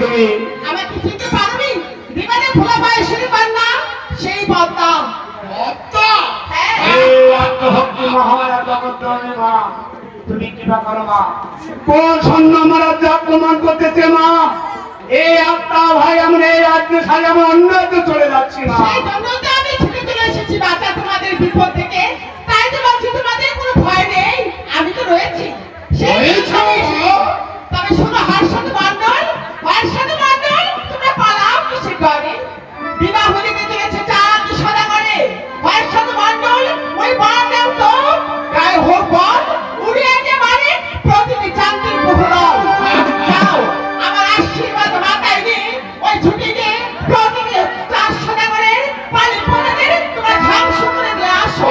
তুমি? আমাকে চিনতে পারবি? বিমানে ভোলা বয়সের কন্যা সেই পদ্মা। পদ্মা? হ্যাঁ। এই আত্মভক্তি মহামায়া জগদ্ধারণী মা, তুমি কৃপা করো মা। কোন সৈন্য আমার রাজ্যে আক্রমণ করতেছে মা? এই আত্মা ভাই আমরা এই রাজ্যে সারি আমরা অন্য রাজ্যে চলে যাচ্ছি মা। সেই জন্য তো আমি ছুটে চলে এসেছি বাচ্চা তোমাদের বিপদ থেকে। তাই তো বলছি তোমাদের কোনো ভয় নেই, আমি তো রয়েছি। তবে শোনো হর্ষদ মণ্ডল, তোমরা পালাও কিসের ডরে? বিবাহ দিতে চলেছে চাঁদ সদাগরে। হর্ষদ মণ্ডল ওই বারটাও তো গায়ে হোক বল উড়িয়ে যে মানে প্রতিটি চাঁদের বহুদল। যাও আমার আশীর্বাদ মাথায় দিয়ে ওই ছুটি দিয়ে প্রতিটি চাঁদ সদাগরের পালি পড়ে তোমরা ধ্বংস করে দিয়ে আসো।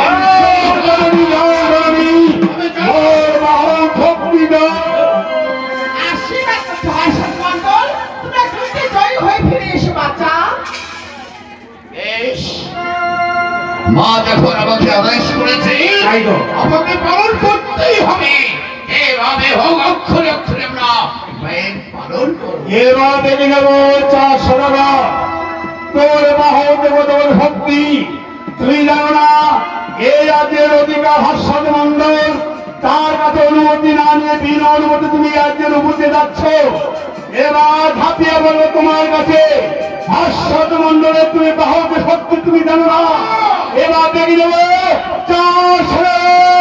আশীর্বাদ করতে হর্ষদ মণ্ডল, তোমরা যুদ্ধে জয়ী হয়ে ফিরে এসো বাচ্চা। বেশ, মা যখন আমাকে আদেশ করেছে তাই তো। আমাকে পালন করতেই হবে। এভাবে হোক অক্ষরে অক্ষরে আমরা পালন করবো। এবার দেখে নেব চার সদাগর তোর বাহ দেব তোর ভক্তি। তুই জানো না এই রাজ্যের অধিকার হর্ষদ মণ্ডল, তার কাছে অনুমতি না নিয়ে বিনা অনুমতি তুমি রাজ্যের উপরে যাচ্ছ। এবার ঝাঁপিয়ে বলবো তোমার কাছে হর্ষদ মণ্ডলের তুমি বাহকে শক্তি তুমি জানো না। এবার দেখে নেব চার সদাগর।